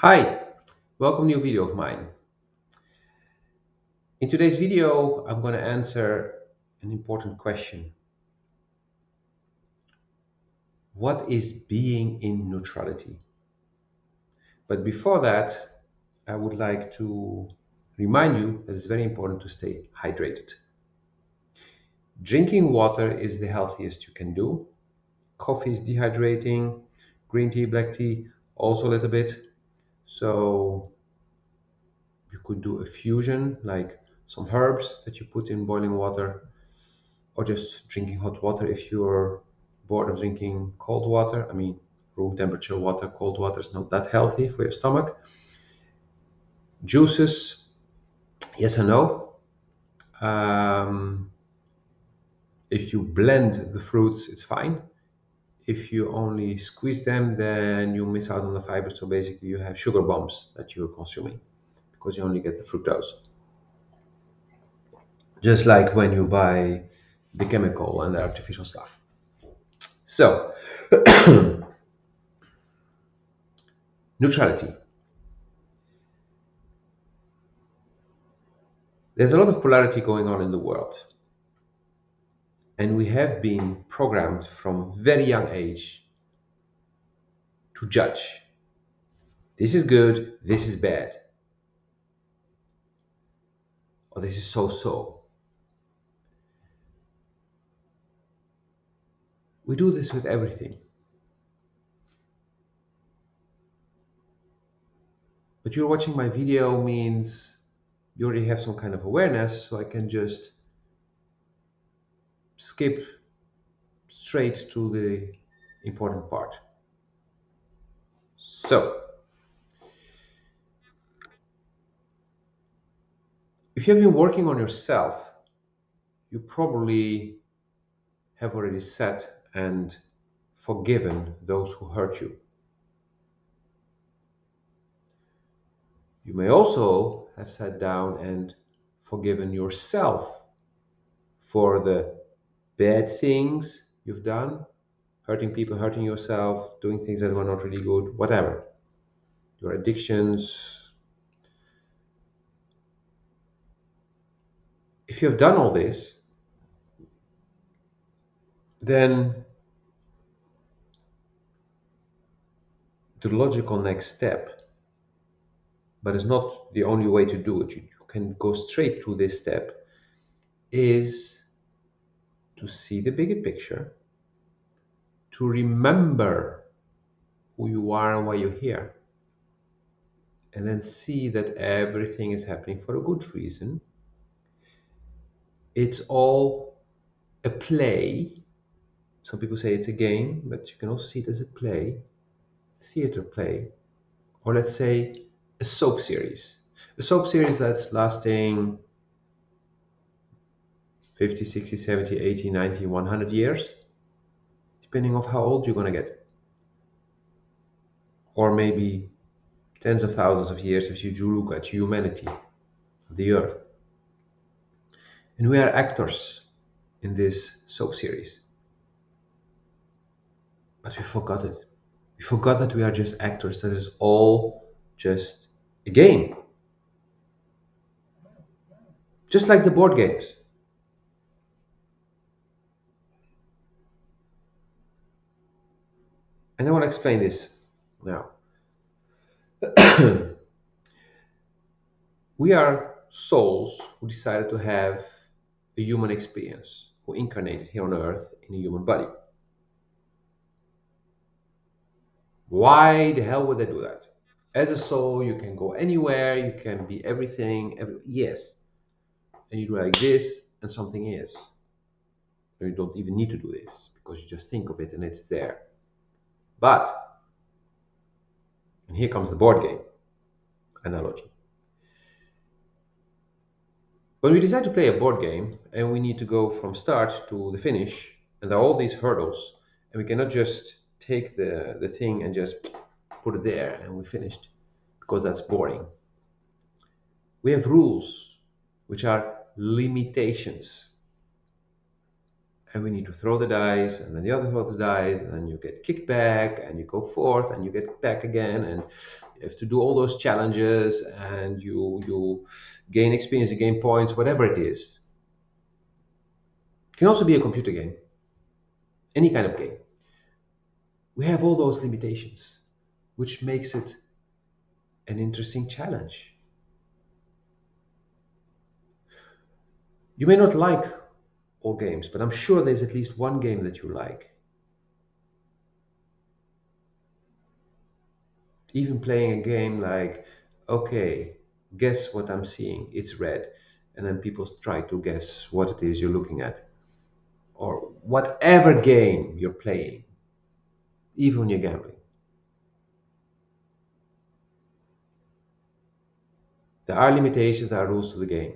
Hi, welcome to a new video of mine. In today's video, I'm going to answer an important question. What is being in neutrality? But before that, I would like to remind you that it's very important to stay hydrated. Drinking water is the healthiest you can do. Coffee is dehydrating, green tea, black tea, also a little bit. So you could do a fusion, like some herbs that you put in boiling water, or just drinking hot water if you're bored of drinking cold water. I mean, room temperature water, cold water is not that healthy for your stomach. Juices, yes and no. Um, if you blend the fruits, it's fine. If you only squeeze them, then you miss out on the fiber. So basically, you have sugar bombs that you're consuming because you only get the fructose. Just like when you buy the chemical and the artificial stuff. So, neutrality. There's a lot of polarity going on in the world, and we have been programmed from very young age to judge. This is good, this is bad, or this is so. We do this with everything. But you're watching my video means you already have some kind of awareness, so I can just skip straight to the important part. So, if you have been working on yourself, you probably have already set and forgiven those who hurt you. You may also have sat down and forgiven yourself for the bad things you've done, hurting people, hurting yourself, doing things that were not really good, whatever. Your addictions. If you have done all this, then the logical next step, but it's not the only way to do it, you can go straight to this step, is to see the bigger picture, to remember who you are and why you're here, and then see that everything is happening for a good reason. It's all a play. Some people say it's a game, but you can also see it as a play, theater play, or let's say a soap series. A soap series that's lasting 50, 60, 70, 80, 90, 100 years, depending on how old you're going to get. Or maybe tens of thousands of years if you do look at humanity, the earth. And we are actors in this soap series. But we forgot it. We forgot that we are just actors, that is all just a game. Just like the board games. And I want to explain this now. We are souls who decided to have a human experience, who incarnated here on earth in a human body. Why the hell would they do that? As a soul, you can go anywhere, you can be everything, yes. And you do like this, and something is. You don't even need to do this because you just think of it and it's there. But, and here comes the board game analogy. When we decide to play a board game and we need to go from start to the finish, and there are all these hurdles, and we cannot just take the thing and just put it there and we finished because that's boring. We have rules which are limitations. and we need to throw the dice, and then the other throw the dice, and then you get kicked back, and you go forth, and you get back again, and you have to do all those challenges, and you gain experience, you gain points, whatever it is. It can also be a computer game, any kind of game. We have all those limitations, which makes it an interesting challenge. You may not like all games, but I'm sure there's at least one game that you like. Even playing a game like, okay, guess what I'm seeing? It's red. And then people try to guess what it is you're looking at. Or whatever game you're playing, even when you're gambling. There are limitations, there are rules to the game.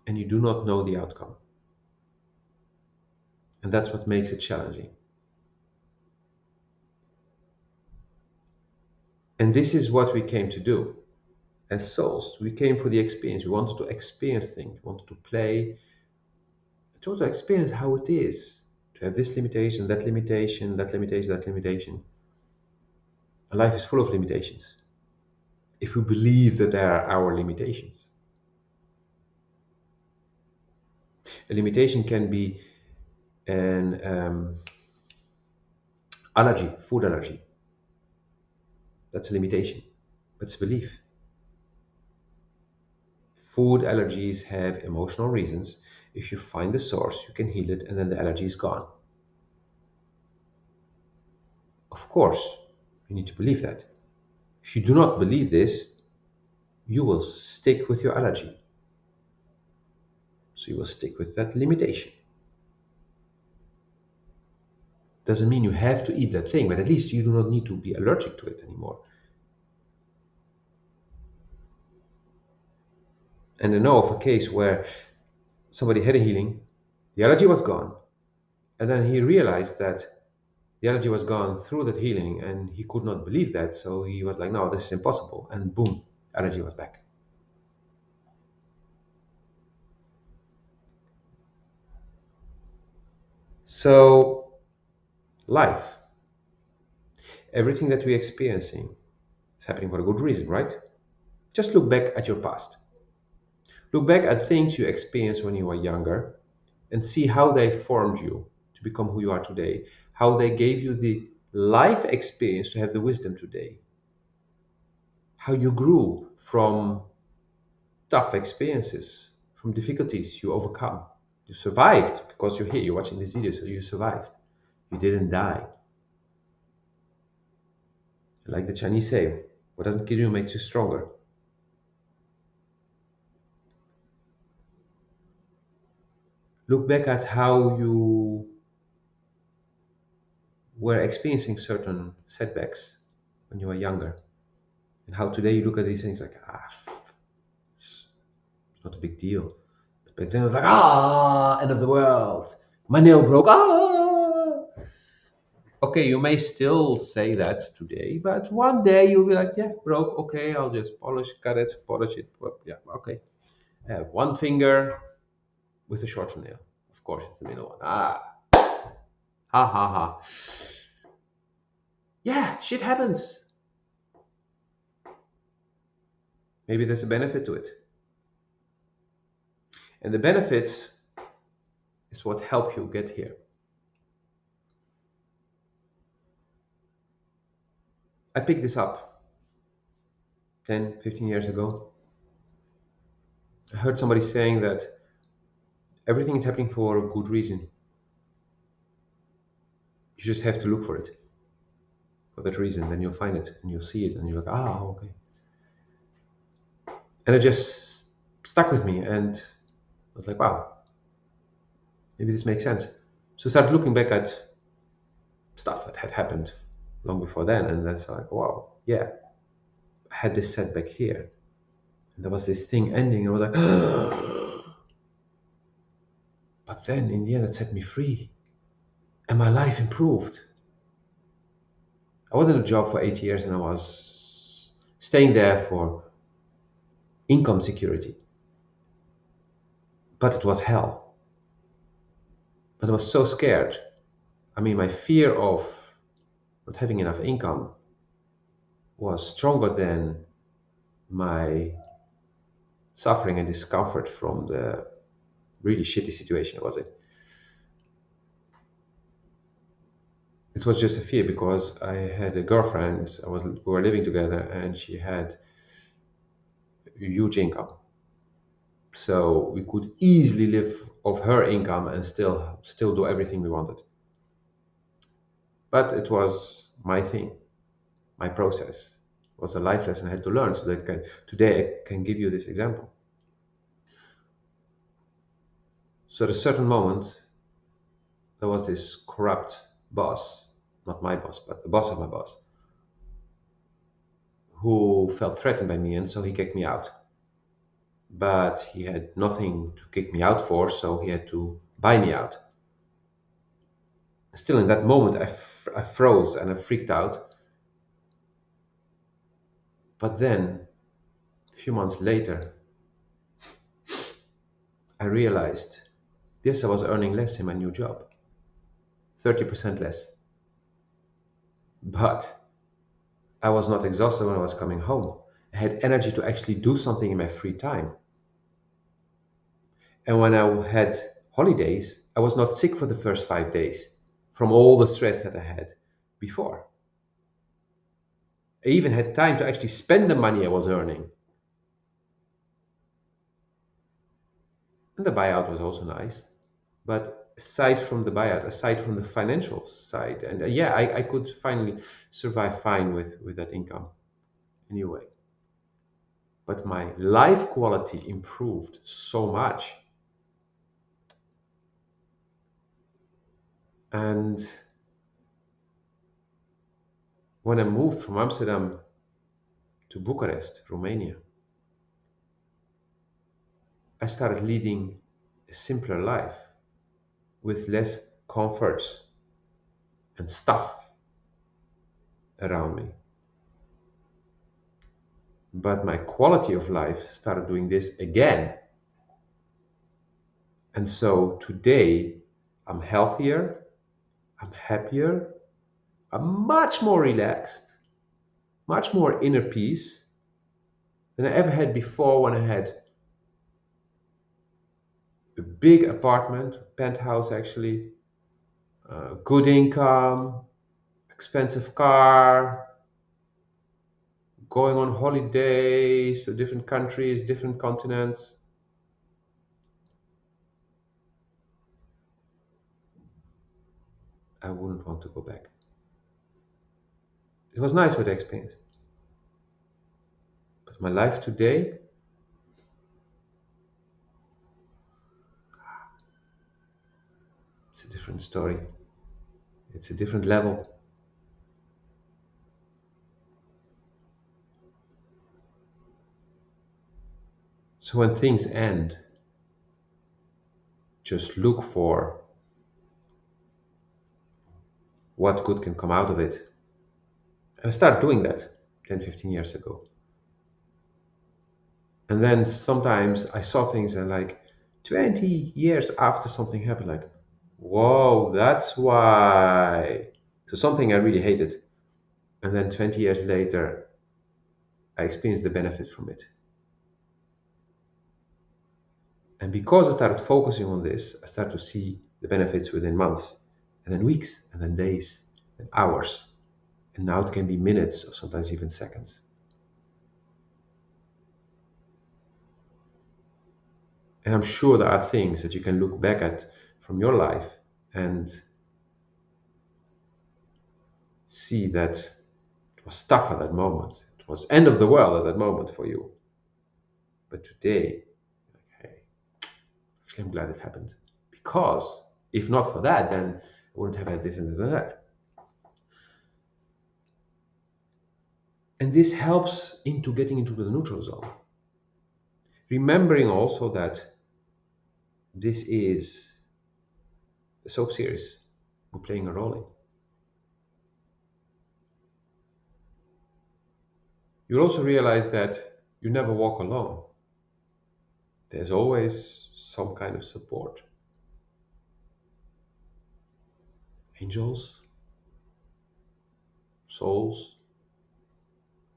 And you do not know the outcome. And that's what makes it challenging. And this is what we came to do as souls. We came for the experience. We wanted to experience things. We wanted to play, to also experience how it is to have this limitation, that limitation, that limitation, that limitation. And life is full of limitations. If we believe that they are our limitations, a limitation can be an allergy, food allergy. That's a limitation. That's a belief. Food allergies have emotional reasons. If you find the source, you can heal it, and then the allergy is gone. Of course, you need to believe that. If you do not believe this, you will stick with your allergy. So you will stick with that limitation. Doesn't mean you have to eat that thing, but at least you do not need to be allergic to it anymore. And I know of a case where somebody had a healing, the allergy was gone, and then he realized that the allergy was gone through that healing, and he could not believe that. So he was like, no, this is impossible. And boom, allergy was back. So, life, everything that we're experiencing is happening for a good reason, right? Just look back at your past. Look back at things you experienced when you were younger and see how they formed you to become who you are today, how they gave you the life experience to have the wisdom today, how you grew from tough experiences, from difficulties you overcome. You survived because you're here, you're watching this video, so you survived. You didn't die. Like the Chinese say, what doesn't kill you makes you stronger. Look back at how you were experiencing certain setbacks when you were younger, and how today you look at these things like, it's not a big deal. But back then it was like, end of the world. My nail broke. Okay, you may still say that today, but one day you'll be like, yeah, broke. Okay, I'll just polish, cut it, polish it. Well, yeah, okay. I have one finger with a shorter nail. Of course, it's the middle one. Ha ha ha. Yeah, shit happens. Maybe there's a benefit to it. And the benefits is what help you get here. I picked this up 10, 15 years ago. I heard somebody saying that everything is happening for a good reason. You just have to look for it, for that reason. Then you'll find it and you'll see it and you're like, okay. And it just stuck with me, and I was like, wow, maybe this makes sense. So I started looking back at stuff that had happened long before then, and that's like, wow, yeah, I had this setback here. And there was this thing ending, and I was like, but then in the end, it set me free, and my life improved. I was in a job for 8 years, and I was staying there for income security, but it was hell. But I was so scared. I mean, my fear of not having enough income was stronger than my suffering and discomfort from the really shitty situation I was in. It was just a fear because I had a girlfriend. We were living together, and she had a huge income, so we could easily live off her income and still do everything we wanted. But it was my thing, my process. It was a life lesson I had to learn, so that today I can give you this example. So at a certain moment, there was this corrupt boss, not my boss, but the boss of my boss, who felt threatened by me, and so he kicked me out. But he had nothing to kick me out for, so he had to buy me out. Still, in that moment, I froze and I freaked out. But then, a few months later, I realized yes, I was earning less in my new job, 30% less. But I was not exhausted when I was coming home. I had energy to actually do something in my free time. And when I had holidays, I was not sick for the first 5 days from all the stress that I had before. I even had time to actually spend the money I was earning. And the buyout was also nice. But aside from the buyout, aside from the financial side, and yeah, I could finally survive fine with that income anyway. But my life quality improved so much. And when I moved from Amsterdam to Bucharest, Romania, I started leading a simpler life with less comforts and stuff around me. But my quality of life started doing this again. And so today, I'm healthier, I'm happier, I'm much more relaxed, much more inner peace than I ever had before when I had a big apartment, penthouse actually, good income, expensive car, going on holidays to different countries, different continents. I wouldn't want to go back. It was nice what I experienced. But my life today, it's a different story. It's a different level. So when things end, just look for what good can come out of it. And I started doing that 10, 15 years ago. And then sometimes I saw things and like 20 years after something happened, like, whoa, that's why. So something I really hated. And then 20 years later, I experienced the benefit from it. And because I started focusing on this, I started to see the benefits within months, and then weeks, and then days, and hours. And now it can be minutes or sometimes even seconds. And I'm sure there are things that you can look back at from your life and see that it was tough at that moment. It was end of the world at that moment for you. But today, hey, actually, I'm glad it happened. Because if not for that, then I wouldn't have had this and this and that. And this helps into getting into the neutral zone. Remembering also that this is a soap series we're playing a role in. You'll also realize that you never walk alone. There's always some kind of support. angels, souls,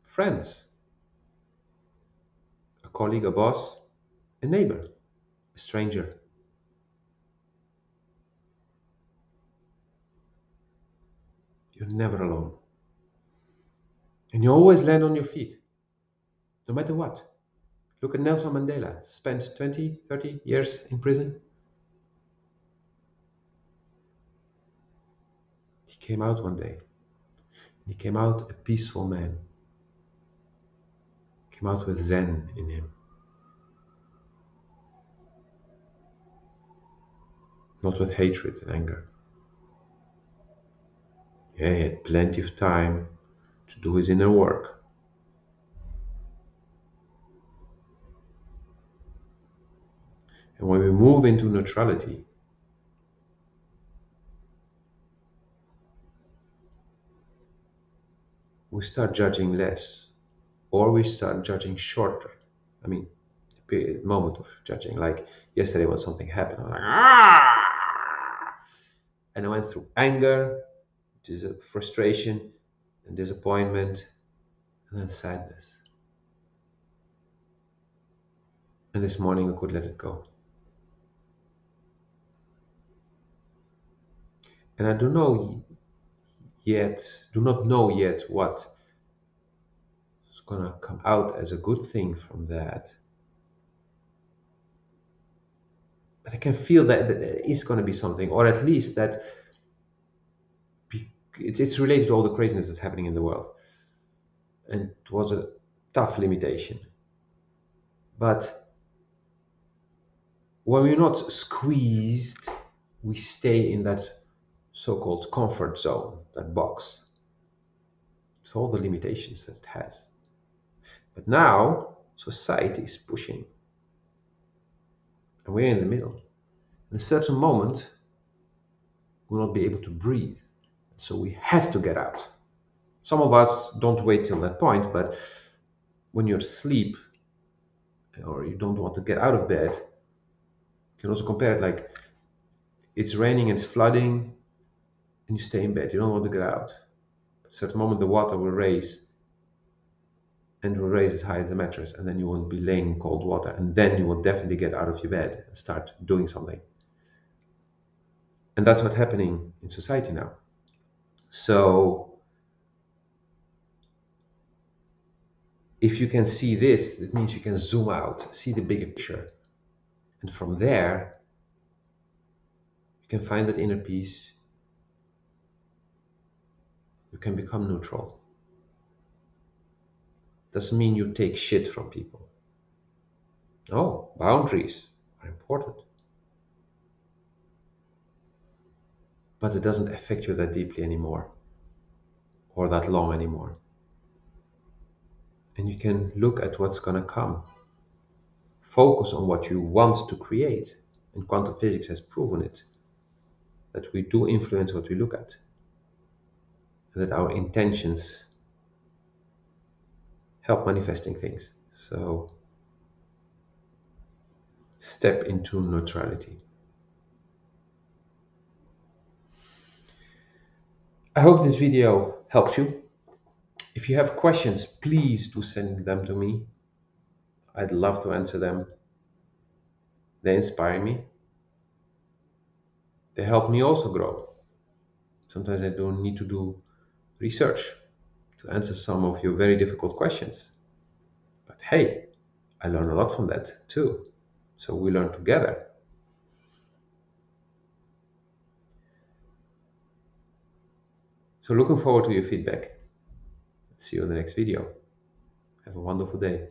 friends, a colleague, a boss, a neighbor, a stranger. You're never alone. And you always land on your feet, no matter what. Look at Nelson Mandela, spent 20, 30 years in prison. He came out one day. He came out a peaceful man. Came out with Zen in him, not with hatred and anger. Yeah, he had plenty of time to do his inner work. And when we move into neutrality, we start judging less, or we start judging shorter. I mean, the period, moment of judging. Like yesterday when something happened, I'm like, ah! And I went through anger, which is a frustration and disappointment, and then sadness. And this morning I could let it go. And I do not know yet what is gonna come out as a good thing from that. But I can feel that there is gonna be something, or at least that it's related to all the craziness that's happening in the world. And it was a tough limitation. But when we're not squeezed, we stay in that so-called comfort zone, that box. It's all the limitations that it has. But now society is pushing, and we're in the middle. In a certain moment, we'll not be able to breathe. So we have to get out. Some of us don't wait till that point, but when you're asleep or you don't want to get out of bed, you can also compare it like it's raining and it's flooding and you stay in bed. You don't want to get out. At a certain moment, the water will raise and will raise as high as the mattress, and then you will be laying in cold water, and then you will definitely get out of your bed and start doing something. And that's what's happening in society now. So if you can see this, it means you can zoom out, see the bigger picture. And from there, you can find that inner peace. You can become neutral. Doesn't mean you take shit from people. No, boundaries are important. But it doesn't affect you that deeply anymore or that long anymore. And you can look at what's going to come. Focus on what you want to create. And quantum physics has proven it, that we do influence what we look at. And that our intentions help manifesting things. So step into neutrality. I hope this video helped you. If you have questions, please do send them to me. I'd love to answer them. They inspire me. They help me also grow. Sometimes I don't need to do research to answer some of your very difficult questions. But hey, I learn a lot from that too. So we learn together. So looking forward to your feedback. See you in the next video. Have a wonderful day.